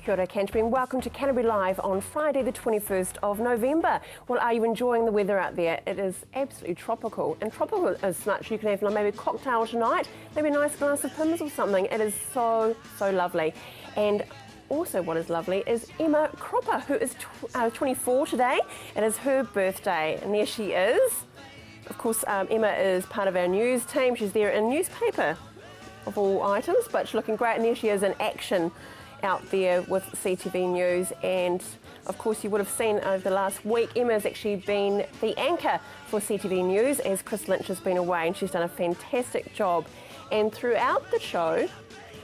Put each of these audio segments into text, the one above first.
Kia ora, Canterbury, and welcome to Canterbury Live on Friday the 21st of November. Well, are you enjoying the weather out there? It is absolutely tropical, and tropical as much you can have maybe a cocktail tonight, maybe a nice glass of Pimm's or something. It is so lovely. And also what is lovely is Emma Cropper, who is 24 today. It is her birthday, and there she is. Of course, Emma is part of our news team. She's there in newspaper of all items, but she's looking great, and there she is in action out there with CTV News. And of course you would have seen over the last week, Emma has actually been the anchor for CTV News as Chris Lynch has been away, and she's done a fantastic job. And throughout the show,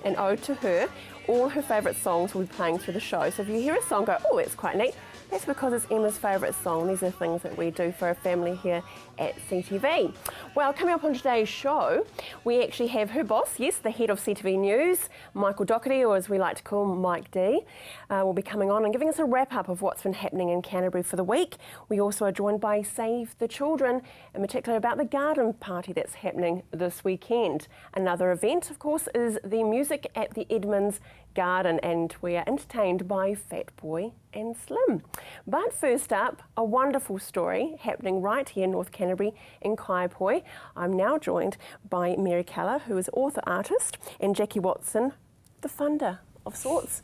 an ode to her, all her favourite songs will be playing through the show. So if you hear a song go, oh, that's quite neat, that's because it's Emma's favourite song. These are things that we do for our family here at CTV. Well, coming up on today's show, we actually have her boss, yes, the head of CTV News, Michael Doherty, or as we like to call him, Mike D, will be coming on and giving us a wrap-up of what's been happening in Canterbury for the week. We also are joined by Save the Children, in particular about the garden party that's happening this weekend. Another event, of course, is the music at the Edmonds Garden, and we are entertained by Fat Boy and Slim. But first up, a wonderful story happening right here in North Canterbury in Kaipoi. I'm now joined by Mary Keller, who is author artist, and Jackie Watson, the funder of sorts,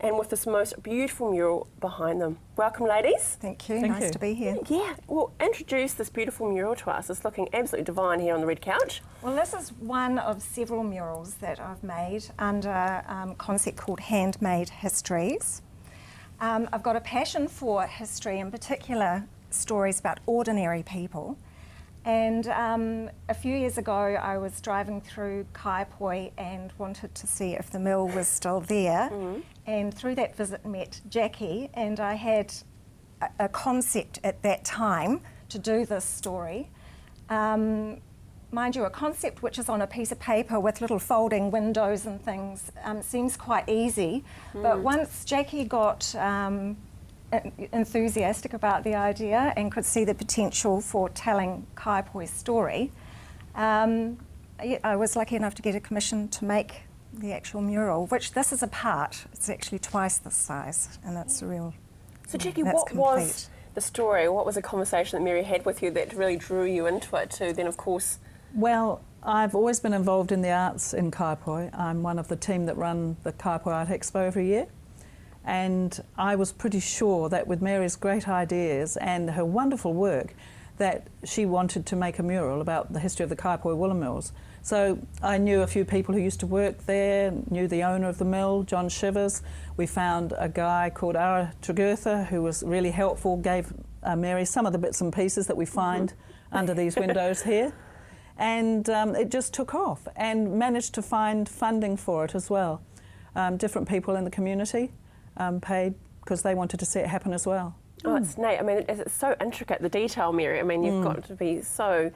and with this most beautiful mural behind them. Welcome, ladies. Thank you. Nice to be here. Yeah, well, introduce this beautiful mural to us. It's looking absolutely divine here on the red couch. Well, this is one of several murals that I've made under a concept called Handmade Histories. I've got a passion for history, in particular stories about ordinary people. And a few years ago, I was driving through Kaipoi and wanted to see if the mill was still there. And through that visit, met Jackie, and I had a concept at that time to do this story. Mind you, a concept which is on a piece of paper with little folding windows and things seems quite easy. But once Jackie got enthusiastic about the idea and could see the potential for telling Kaipoi's story, I was lucky enough to get a commission to make the actual mural, which this is a part. It's actually twice this size, and it's a real. So Jackie, what was the story? What was the conversation that Mary had with you that really drew you into it too? Then, of course. Well, I've always been involved in the arts in Kaipoi. I'm one of the team that run the Kaipoi Art Expo every year. And I was pretty sure that with Mary's great ideas and her wonderful work, that she wanted to make a mural about the history of the Kaipoi woolen mills. So I knew a few people who used to work there, knew the owner of the mill, John Shivers. We found a guy called Ara Tregurtha who was really helpful, gave Mary some of the bits and pieces that we find under these windows here. And it just took off and managed to find funding for it as well. Different people in the community paid because they wanted to see it happen as well. Oh, it's neat. I mean, it's so intricate, the detail, Mary. I mean, you've got to be so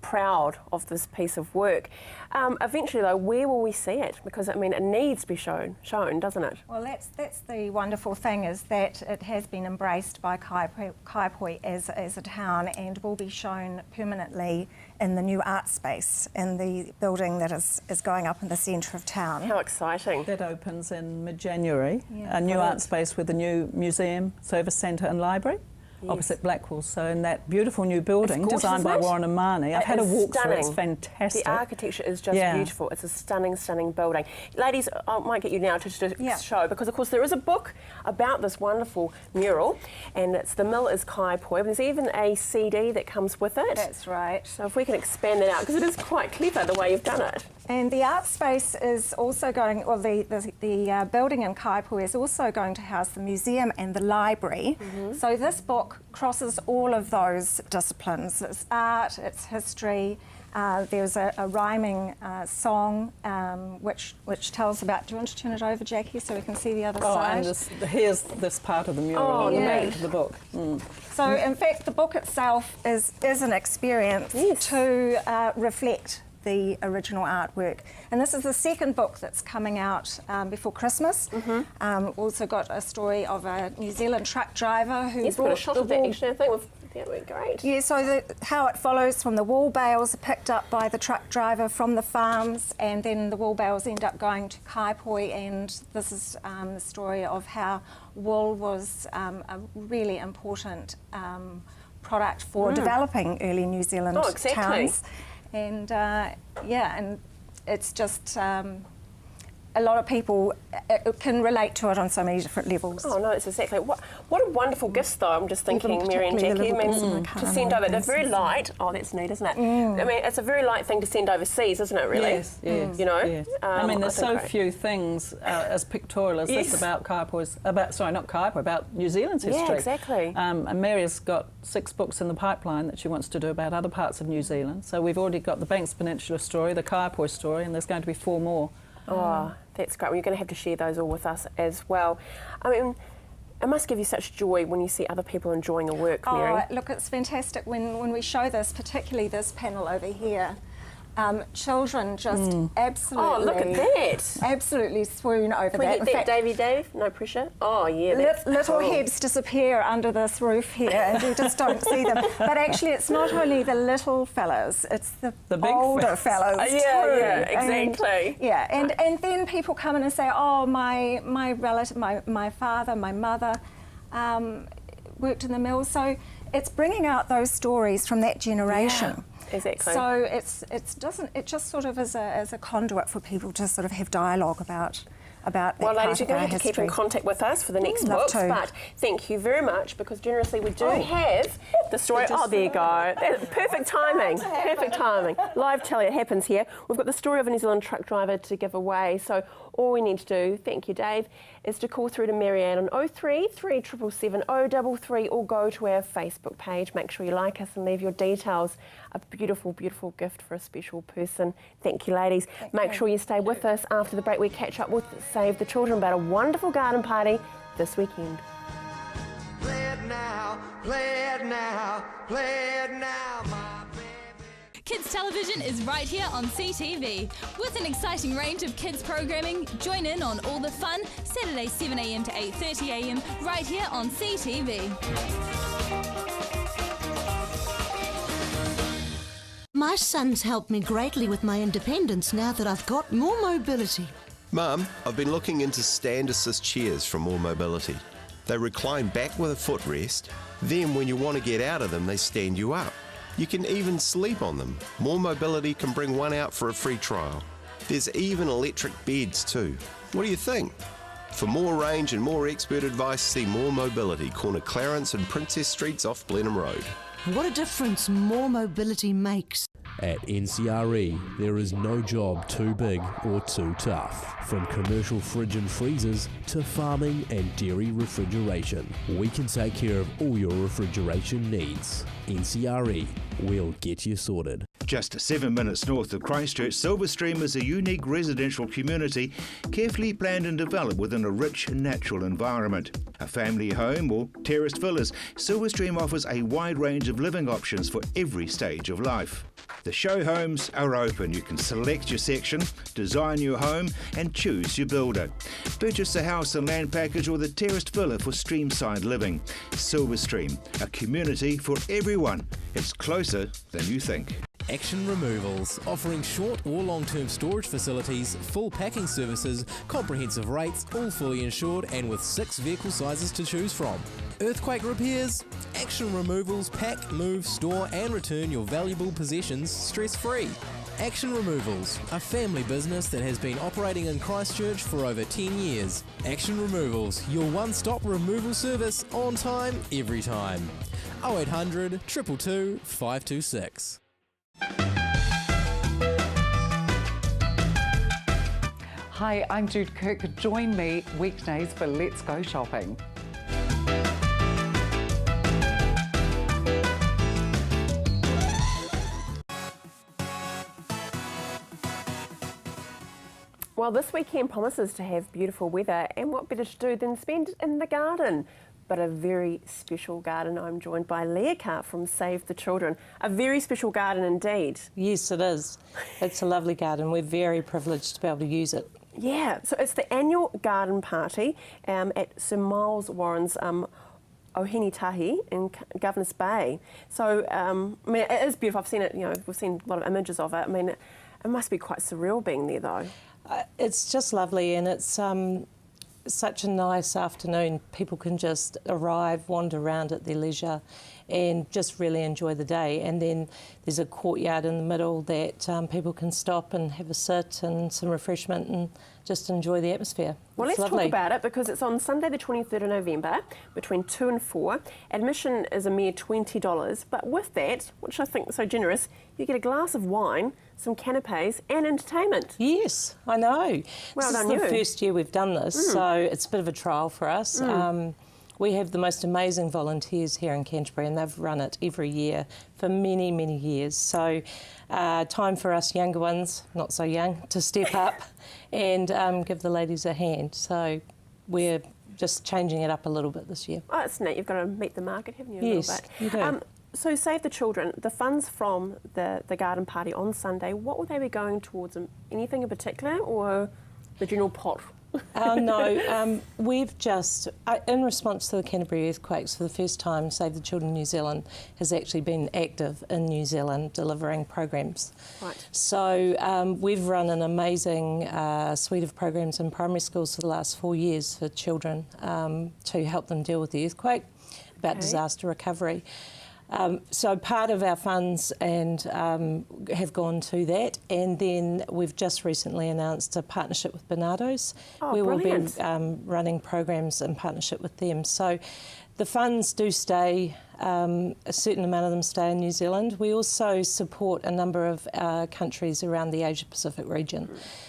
proud of this piece of work. Eventually, though, where will we see it? Because, I mean, it needs to be shown, doesn't it? Well, that's the wonderful thing, is that it has been embraced by Kaipoi as a town, and will be shown permanently in the new art space in the building that is going up in the centre of town. How exciting. That opens in mid-January, a new art space with a new museum, service centre and library. Yes. Opposite Blackwell, so in that beautiful new building designed by Warren and Marnie. I've had a walk through it, it's fantastic. The architecture is just beautiful. It's a stunning building. Ladies, I might get you now to show, because of course there is a book about this wonderful mural, and it's The Mill is Kaipoi. There's even a CD that comes with it. That's right. So if we can expand that out, because it is quite clever the way you've done it. And the art space is also going, or the building in Kaipoi is also going to house the museum and the library. So this book crosses all of those disciplines. It's art, it's history. There's a rhyming song which tells about. Do you want to turn it over, Jackie, so we can see the other side? And here's this part of the mural, the back of the book. So in fact, the book itself is an experience to reflect the original artwork. And this is the second book that's coming out before Christmas. Also got a story of a New Zealand truck driver who brought put a shot of that actually, I think, with That would be great. Yeah, so how it follows from the wool bales are picked up by the truck driver from the farms, and then the wool bales end up going to Kaipoi, and this is the story of how wool was a really important product for developing early New Zealand towns. And and it's just a lot of people can relate to it on so many different levels. Oh no, it's exactly. What a wonderful gift though, I'm just thinking, Mary and Jackie, to send over. They're very light. Oh, that's neat, isn't it? I mean, it's a very light thing to send overseas, isn't it, really? Yes, yes. You know? Yes. I mean, there's so few things as pictorial as this about Kaipoi's, about New Zealand's history. Yeah, exactly. And Mary's got 6 books in the pipeline that she wants to do about other parts of New Zealand. So we've already got the Banks Peninsula story, the Kaipoi story, and there's going to be 4 more. Oh, that's great. Well, you're going to have to share those all with us as well. I mean, it must give you such joy when you see other people enjoying your work, Mary. Oh, look, it's fantastic when we show this, particularly this panel over here. Children just absolutely... Oh, look at that. Absolutely swoon over Can we that. get that, Davey Dave? No pressure? Oh, yeah, that's little cool. heads disappear under this roof here and you just don't see them. But actually it's not only the little fellas, it's the big older fellas too. Yeah, exactly. And then people come in and say, oh, my relative, my father, my mother worked in the mill. So it's bringing out those stories from that generation. Yeah. Exactly. So it just sort of is a conduit for people to sort of have dialogue about that. Well, ladies, you're going to have history. to keep in contact with us for the next books, but thank you very much because generously we do have the story. Oh, there you go. Perfect timing. Perfect timing. Live telly, it happens here. We've got the story of a New Zealand truck driver to give away. So all we need to do, thank you, Dave, is to call through to Marianne on 03 3777 033 or go to our Facebook page. Make sure you like us and leave your details. A beautiful, beautiful gift for a special person. Thank you, ladies. Make sure you stay with us after the break. We catch up with Save the Children about a wonderful garden party this weekend. Play it now, play it now, play it now, my baby. Kids television is right here on CTV. With an exciting range of kids programming, join in on all the fun, Saturday 7am to 8:30am, right here on CTV. My son's helped me greatly with my independence now that I've got more mobility. Mum, I've been looking into stand assist chairs from More Mobility. They recline back with a footrest, then when you want to get out of them, they stand you up. You can even sleep on them. More Mobility can bring one out for a free trial. There's even electric beds too. What do you think? For more range and more expert advice, see More Mobility, corner Clarence and Princess Streets off Blenheim Road. What a difference more mobility makes. At NCRE, there is no job too big or too tough. From commercial fridge and freezers to farming and dairy refrigeration, we can take care of all your refrigeration needs. NCRE, we'll get you sorted. Just 7 minutes north of Christchurch, Silverstream is a unique residential community carefully planned and developed within a rich and natural environment. A family home or terraced villas, Silverstream offers a wide range of living options for every stage of life. The show homes are open. You can select your section, design your home and choose your builder. Purchase the house and land package or the terraced villa for streamside living. Silverstream, a community for everyone. It's closer than you think. Action Removals, offering short or long-term storage facilities, full packing services, comprehensive rates, all fully insured and with 6 vehicle sizes to choose from. Earthquake repairs? Action Removals pack, move, store and return your valuable possessions stress-free. Action Removals, a family business that has been operating in Christchurch for over 10 years. Action Removals, your one-stop removal service on time, every time. 0800 222 526. Hi, I'm Jude Kirk. Join me weekdays for Let's Go Shopping. Well, this weekend promises to have beautiful weather, and what better to do than spend it in the garden? But a very special garden. I'm joined by Leah Carr from Save the Children. A very special garden indeed. Yes, it is. It's a lovely garden. We're very privileged to be able to use it. Yeah, so it's the annual garden party at Sir Miles Warren's Ohenitahi in Governor's Bay. So, I mean, it is beautiful. I've seen it, we've seen a lot of images of it. I mean, it must be quite surreal being there, though. It's just lovely, and it's such a nice afternoon. People can just arrive, wander around at their leisure and just really enjoy the day. And then there's a courtyard in the middle that people can stop and have a sit and some refreshment and just enjoy the atmosphere. Well, it's let's lovely. talk about it, because it's on Sunday the 23rd of November between 2 and 4. Admission is a mere $20, but with that, which I think is so generous, you get a glass of wine, some canapes and entertainment. Yes, I know. Well this done, is the you. first year we've done this, so it's a bit of a trial for us. We have the most amazing volunteers here in Canterbury, and they've run it every year for many, many years. So time for us younger ones, not so young, to step up and give the ladies a hand. So we're just changing it up a little bit this year. Oh, it's neat. You've got to meet the market, haven't you, a Yes, little bit? you do. So Save the Children, the funds from the garden party on Sunday, what will they be going towards? Anything in particular, or the general pot? No, we've just, in response to the Canterbury earthquakes, for the first time, Save the Children New Zealand has actually been active in New Zealand delivering programs. Right. So we've run an amazing suite of programs in primary schools for the last 4 years for children to help them deal with the earthquake, about disaster recovery. So part of our funds have gone to that, and then we've just recently announced a partnership with Bernardo's. We will be running programs in partnership with them. So the funds do stay, a certain amount of them stay in New Zealand. We also support a number of countries around the Asia Pacific region.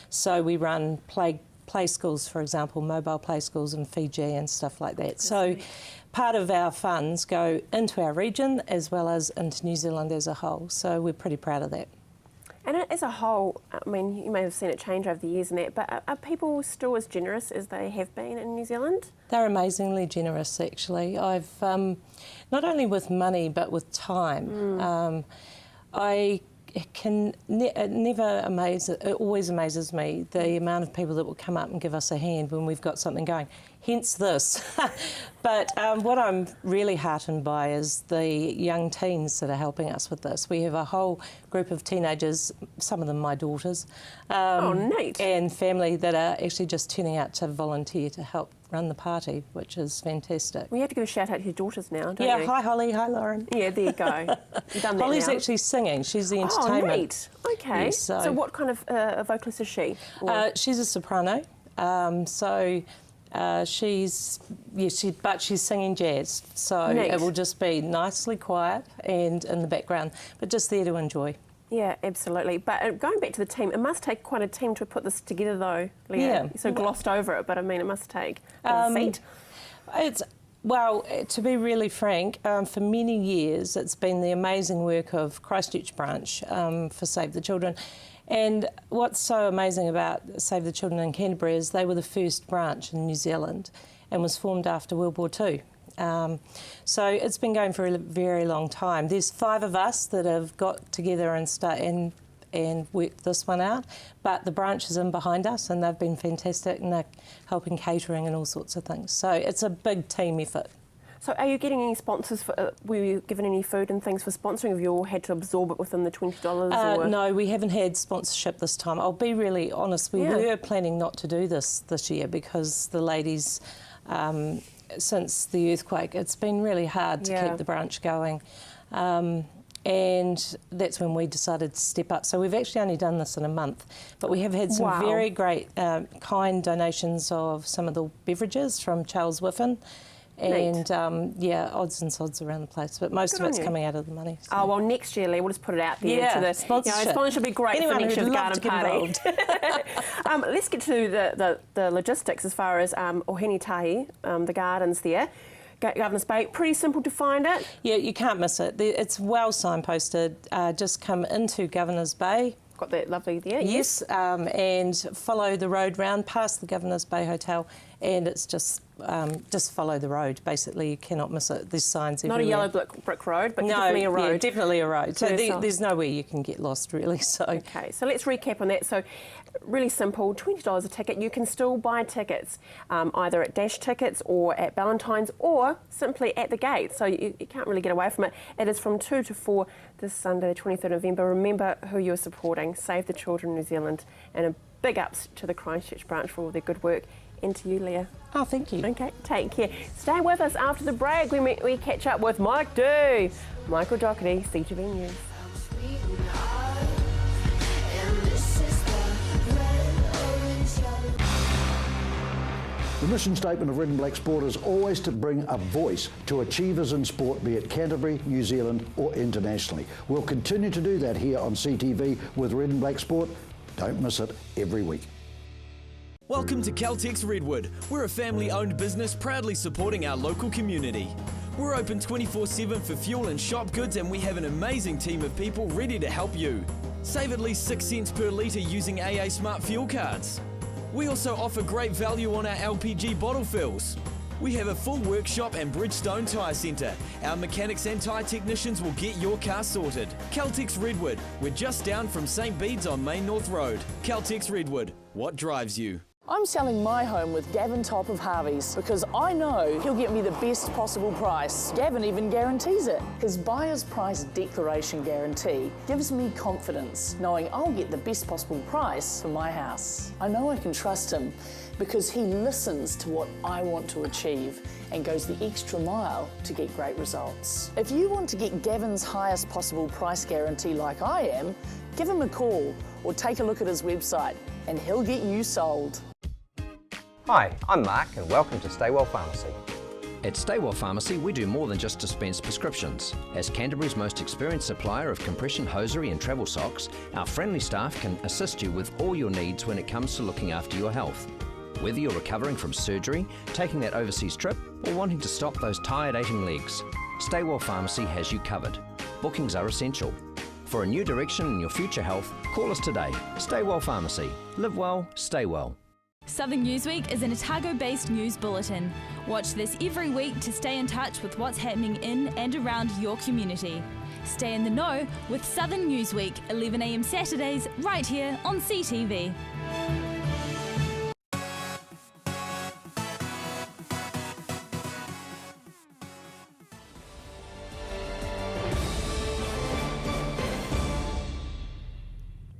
So we run play schools, for example, mobile play schools in Fiji and stuff like that. So part of our funds go into our region as well as into New Zealand as a whole. So we're pretty proud of that. And as a whole, I mean, you may have seen it change over the years and that, but are people still as generous as they have been in New Zealand? They're amazingly generous, actually. I've, not only with money, but with time. It always amazes me the amount of people that will come up and give us a hand when we've got something going, hence this. But what I'm really heartened by is the young teens that are helping us with this. We have a whole group of teenagers, some of them my daughters, neat. and family that are actually just turning out to volunteer to help run the party, which is fantastic. We have to give a shout out to your daughters now, don't you? Yeah, hi Holly, hi Lauren. Yeah, there you go. You've done that Holly's now. actually singing, she's the entertainment. Oh, neat. Okay. Yes, so what kind of a vocalist is she? She's a soprano, but she's singing jazz, so Neat. it will just be nicely quiet and in the background, but just there to enjoy. Yeah, absolutely. But going back to the team, it must take quite a team to put this together, though, Leah. Yeah. You so glossed over it, but I mean, it must take a feat. Well, to be really frank, for many years it's been the amazing work of Christchurch branch for Save the Children. And what's so amazing about Save the Children in Canterbury is they were the first branch in New Zealand and was formed after World War II. So it's been going for a very long time. There's 5 of us that have got together and worked this one out, but the branch is in behind us and they've been fantastic and they're helping catering and all sorts of things. So it's a big team effort. So are you getting any sponsors? Were you given any food and things for sponsoring? Have you all had to absorb it within the $20? Or? No, we haven't had sponsorship this time. I'll be really honest, we were planning not to do this year because the ladies, since the earthquake, it's been really hard to keep the branch going. And that's when we decided to step up. So we've actually only done this in a month, but we have had some very great kind donations of some of the beverages from Charles Whiffen. And odds and sods around the place, but most of it's coming out of the money. So. Oh, well, next year, Lee, we'll just put it out there to the sponsorship. Sponsorship would be great Anyone for next year's garden party. Let's get to the logistics as far as Ohenitahi, the gardens there. Governor's Bay, pretty simple to find it. Yeah, you can't miss it. It's well signposted. Just come into Governor's Bay. Got that lovely there. Yes, and follow the road round past the Governor's Bay Hotel and it's just follow the road. Basically, you cannot miss it. There's signs everywhere. Not a yellow brick road, but definitely a road. Yeah, definitely a road. So there's nowhere you can get lost, really. So okay, so let's recap on that. So really simple, $20 a ticket. You can still buy tickets either at Dash Tickets or at Ballantyne's or simply at the gate. So you can't really get away from it. It is from 2 to 4 this Sunday, the 23rd of November. Remember who you're supporting. Save the Children New Zealand, and a big ups to the Christchurch branch for all their good work. And to you, Leah. Oh, thank you. Okay, take care. Stay with us after the break when we catch up with Mike D. Michael Doherty, CTV News. The mission statement of Red and Black Sport is always to bring a voice to achievers in sport, be it Canterbury, New Zealand or internationally. We'll continue to do that here on CTV with Red and Black Sport. Don't miss it every week. Welcome to Caltex Redwood. We're a family-owned business proudly supporting our local community. We're open 24/7 for fuel and shop goods, and we have an amazing team of people ready to help you. Save at least 6 cents per litre using AA Smart Fuel cards. We also offer great value on our LPG bottle fills. We have a full workshop and Bridgestone Tyre Centre. Our mechanics and tyre technicians will get your car sorted. Caltex Redwood. We're just down from St Bede's on Main North Road. Caltex Redwood. What drives you? I'm selling my home with Gavin Top of Harvey's because I know he'll get me the best possible price. Gavin even guarantees it. His buyer's price declaration guarantee gives me confidence knowing I'll get the best possible price for my house. I know I can trust him because he listens to what I want to achieve and goes the extra mile to get great results. If you want to get Gavin's highest possible price guarantee like I am, give him a call or take a look at his website and he'll get you sold. Hi, I'm Mark and welcome to Stay Well Pharmacy. At Stay Well Pharmacy, we do more than just dispense prescriptions. As Canterbury's most experienced supplier of compression hosiery and travel socks, our friendly staff can assist you with all your needs when it comes to looking after your health. Whether you're recovering from surgery, taking that overseas trip, or wanting to stop those tired, aching legs, Stay Well Pharmacy has you covered. Bookings are essential. For a new direction in your future health, call us today. Stay Well Pharmacy. Live well, stay well. Southern Newsweek is an Otago-based news bulletin. Watch this every week to stay in touch with what's happening in and around your community. Stay in the know with Southern Newsweek, 11 a.m. Saturdays, right here on CTV.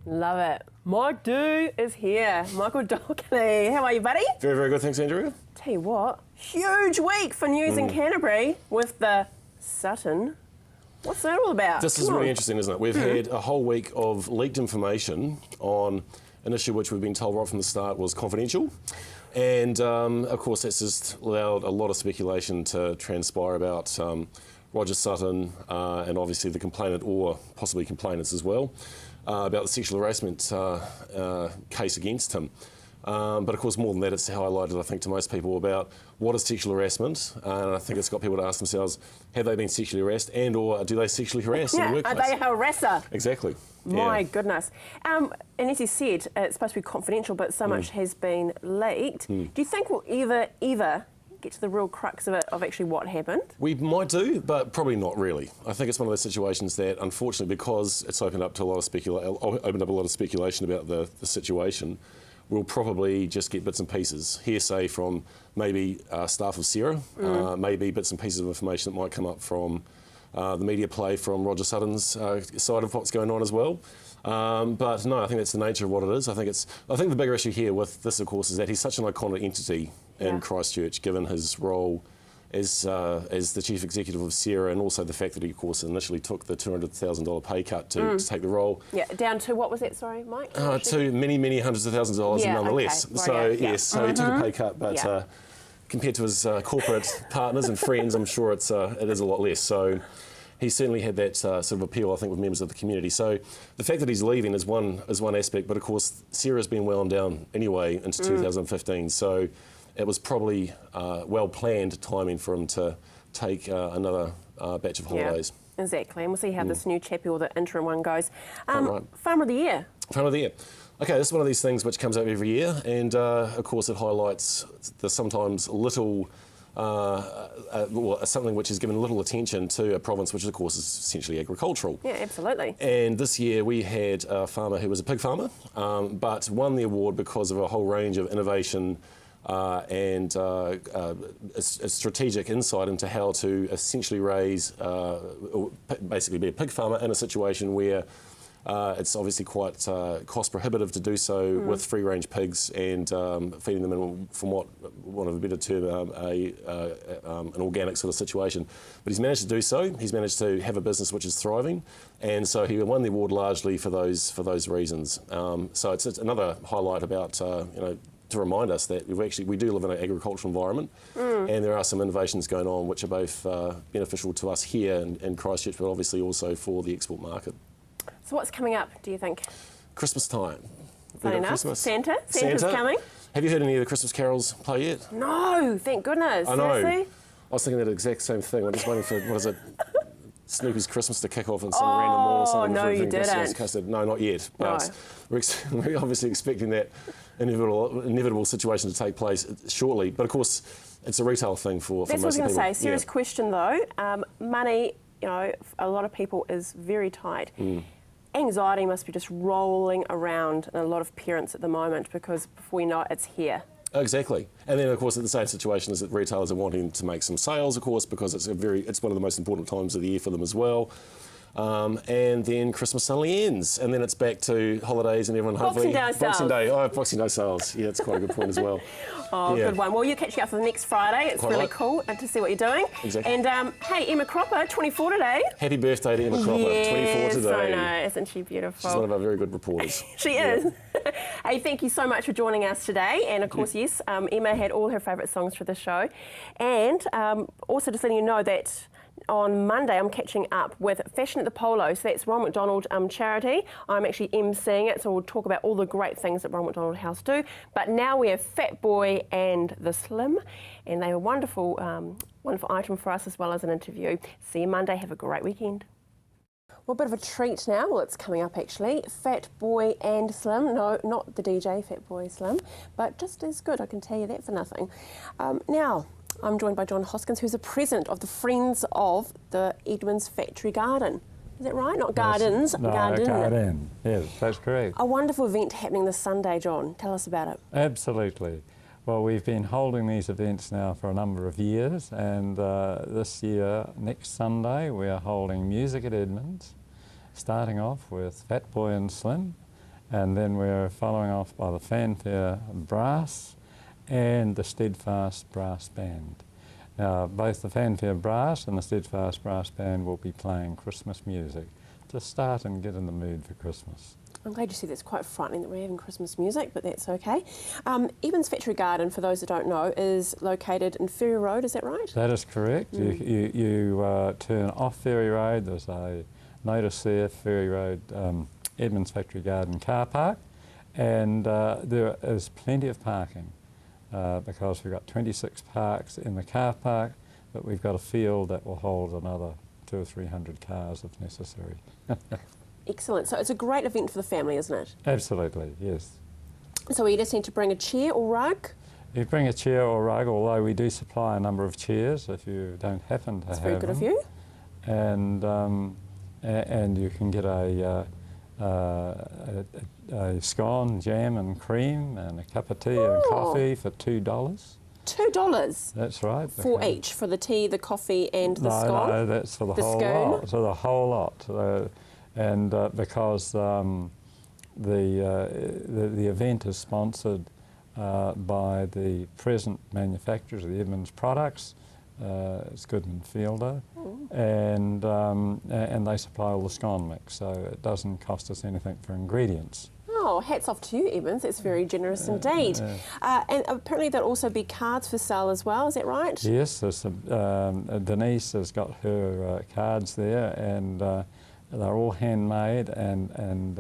Love it. Mike D is here. Michael Doherty. How are you, buddy? Very, very good. Thanks, Andrew. Tell you what, huge week for news in Canterbury with the Sutton. What's that all about? This is really interesting, isn't it? We've had a whole week of leaked information on an issue which we've been told right from the start was confidential. And, of course, that's just allowed a lot of speculation to transpire about Roger Sutton and obviously the complainant or possibly complainants as well. About the sexual harassment case against him. But of course, more than that, it's highlighted, I think, to most people about what is sexual harassment. And I think it's got people to ask themselves, have they been sexually harassed and or do they sexually harass in the workplace? Are they a harasser? Exactly. My goodness. And as you said, it's supposed to be confidential, but so much has been leaked. Do you think we'll ever get to the real crux of it, of actually what happened? We might do, but probably not really. I think it's one of those situations that, unfortunately, because it's opened up to a lot of speculation about the situation, we'll probably just get bits and pieces, hearsay from maybe staff of Sarah, maybe bits and pieces of information that might come up from the media play from Roger Sutton's side of what's going on as well. But no, I think that's the nature of what it is. I think the bigger issue here with this, of course, is that he's such an iconic entity in Christchurch, given his role as the chief executive of Sarah, and also the fact that he, of course, initially took the $200,000 pay cut to take the role. Yeah, down to what was that? Sorry, Mike. To many hundreds of thousands of dollars, nonetheless. Okay. So yes, so he took a pay cut, but compared to his corporate partners and friends, I'm sure it is a lot less. So he certainly had that sort of appeal, I think, with members of the community. So the fact that he's leaving is one aspect, but of course Sarah's been wound down anyway into 2015. So it was probably well-planned timing for him to take another batch of holidays. Exactly, and we'll see how this new chappie or the interim one goes. Farmer of the Year. Front of there. Okay, this is one of these things which comes up every year, and of course it highlights the sometimes little, something which is given little attention to a province which of course is essentially agricultural. Yeah, absolutely. And this year we had a farmer who was a pig farmer, but won the award because of a whole range of innovation and a strategic insight into how to essentially raise, basically be a pig farmer in a situation where it's obviously quite cost prohibitive to do so with free-range pigs and feeding them in, from what of a better term, an organic sort of situation. But he's managed to do so. He's managed to have a business which is thriving, and so he won the award largely for those reasons. So it's another highlight about to remind us that we do live in an agricultural environment, and there are some innovations going on which are both beneficial to us here in Christchurch, but obviously also for the export market. So what's coming up, do you think? Christmas time. Funny enough. Christmas. Santa's coming. Have you heard any of the Christmas carols play yet? No, thank goodness. I know. Seriously? I was thinking that exact same thing. I'm just waiting for, what is it, Snoopy's Christmas to kick off in some random mall or something. No, you didn't. No, not yet. But we're obviously expecting that inevitable situation to take place shortly. But of course, it's a retail thing for most people. That's what I was going to say. Serious question though. Money, a lot of people is very tight. Anxiety must be just rolling around in a lot of parents at the moment because before you know it, it's here. Exactly. And then, of course, at the same situation is that retailers are wanting to make some sales, of course, because it's one of the most important times of the year for them as well. And then Christmas suddenly ends, and then it's back to holidays and everyone hopefully... Boxing Day. Boxing Day sales. Yeah, that's quite a good point as well. Good one. Well, you're catching up for the next Friday. It's really cool to see what you're doing. Exactly. And hey, Emma Cropper, 24 today. Happy birthday to Emma Cropper, 24 today. I know, isn't she beautiful? She's one of our very good reporters. She is. Hey, thank you so much for joining us today. And of course, yes, Emma had all her favourite songs for the show. And also just letting you know that on Monday, I'm catching up with Fashion at the Polo. So that's Ronald McDonald charity. I'm actually emceeing it, so we'll talk about all the great things that Ronald McDonald House do. But now we have Fat Boy and the Slim, and they are wonderful, wonderful item for us as well as an interview. See you Monday. Have a great weekend. Well, a bit of a treat now. Well, it's coming up actually. Fat Boy and Slim. No, not the DJ, Fat Boy Slim, but just as good. I can tell you that for nothing. Now, I'm joined by John Hoskins, who's the president of the Friends of the Edmonds Factory Garden. Is that right? Not gardens, no, garden. Yes, that's correct. A wonderful event happening this Sunday, John. Tell us about it. Absolutely. Well, we've been holding these events now for a number of years, and this year, next Sunday, we are holding Music at Edmonds, starting off with Fat Boy and Slim, and then we're following off by the Fanfare Brass and the Steadfast Brass Band. Now, both the Fanfare Brass and the Steadfast Brass Band will be playing Christmas music to start and get in the mood for Christmas. I'm glad you said that's quite frightening that we're having Christmas music, but that's okay. Edmonds Factory Garden, for those that don't know, is located in Ferry Road, is that right? That is correct. You turn off Ferry Road, there's a notice there, Ferry Road, Edmonds Factory Garden car park, and there is plenty of parking. Because we've got 26 parks in the car park, but we've got a field that will hold another 200 or 300 cars if necessary. Excellent. So it's a great event for the family, isn't it? Absolutely, yes. So we just need to bring a chair or rug? You bring a chair or rug, although we do supply a number of chairs if you don't happen to have them. That's very good of you. And you can get a scone, jam and cream and a cup of tea and coffee for $2. $2? That's right. For each, for the tea, the coffee and the scone? No, that's for the whole lot. So the whole lot. And because the event is sponsored by the present manufacturers of the Edmonds products, it's Goodman Fielder, and they supply all the scone mix, so it doesn't cost us anything for ingredients. Oh, hats off to you, Evans. That's very generous indeed. And apparently there'll also be cards for sale as well, is that right? Yes, Denise has got her cards there, and they're all handmade, and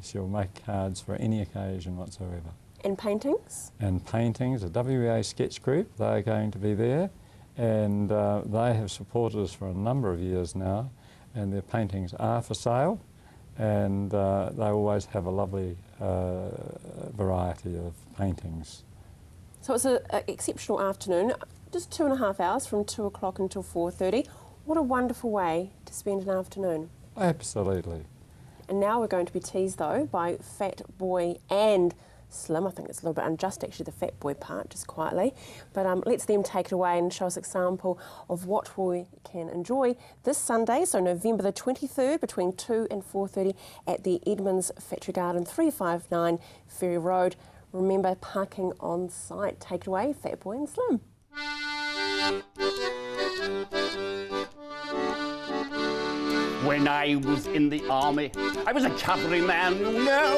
she'll make cards for any occasion whatsoever. And paintings? And paintings. The WA Sketch Group, they're going to be there, and they have supported us for a number of years now, and their paintings are for sale. and they always have a lovely variety of paintings. So it's an exceptional afternoon, just 2.5 hours from 2 o'clock until 4:30. What a wonderful way to spend an afternoon. Absolutely. And now we're going to be teased though by Fat Boy and Slim. I think it's a little bit unjust actually, the Fat Boy part, just quietly. But let's them take it away and show us an example of what we can enjoy this Sunday, so November the 23rd, between 2 and 4:30 at the Edmonds Factory Garden, 359 Ferry Road. Remember, parking on site. Take it away, Fat Boy and Slim. When I was in the army, I was a cavalryman, you know.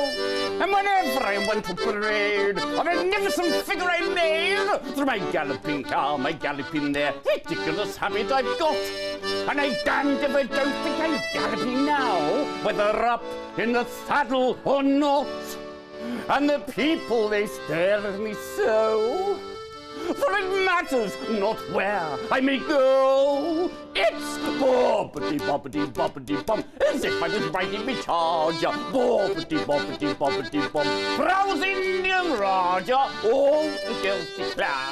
And whenever I went to parade, a magnificent figure I made. Through my galloping car, my galloping there, ridiculous habit I've got. And I damned if I don't think I'm galloping now, whether up in the saddle or not. And the people, they stare at me so. For it matters not where I may go. It's bobbity bobbity bobbity bum, as if I was riding my charger. Bobbity bobbity bobbity bum, proud Indian Raja. All the girls declare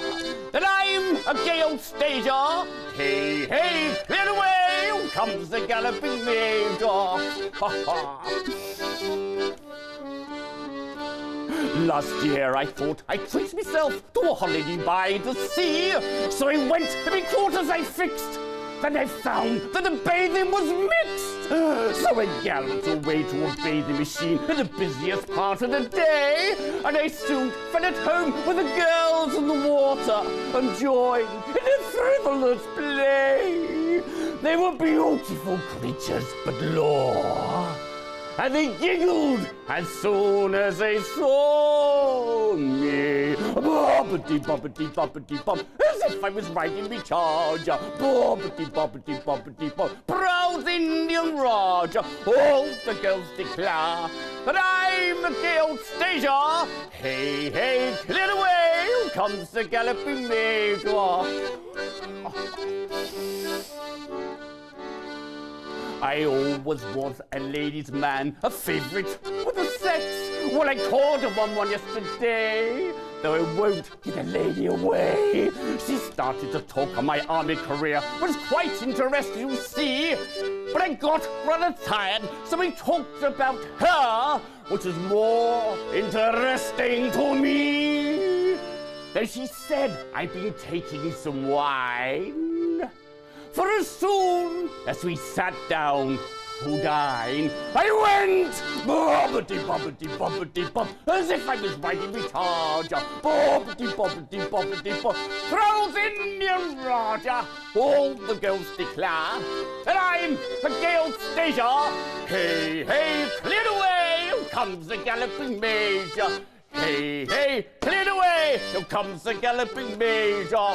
that I'm a gay old stager. Hey, hey, clear away, comes the galloping major. Ha ha. Last year I thought I'd treat myself to a holiday by the sea. So I went to my quarters I fixed. Then I found that the bathing was mixed. So I galloped away to a bathing machine in the busiest part of the day. And I soon fell at home with the girls in the water and joined in a frivolous play. They were beautiful creatures, but Lord, and they giggled as soon as they saw me. Bobbity bobbity bobbity bum, as if I was riding me charger. Bobbity bobbity bobbity bum, proud Indian Raja. All the girls declare that I'm a gay old stager. Hey, hey, clear away, here comes the galloping major. I always was a ladies' man, a favourite with the sex. Well, I called a one yesterday, though I won't get a lady away. She started to talk on my army career, was quite interesting to see. But I got rather tired, so we talked about her, which is more interesting to me. Then she said I'd been taking some wine. For as soon as we sat down to dine, I went bobbity bobbity bobbity bob, as if I was riding my charger. Bobbity bobbity bobbity bob, proud Indian Raja. All the girls declare that I'm a gay old stager. Hey, hey, clear away, here comes the galloping major. Hey, hey, clear away, here comes the galloping major.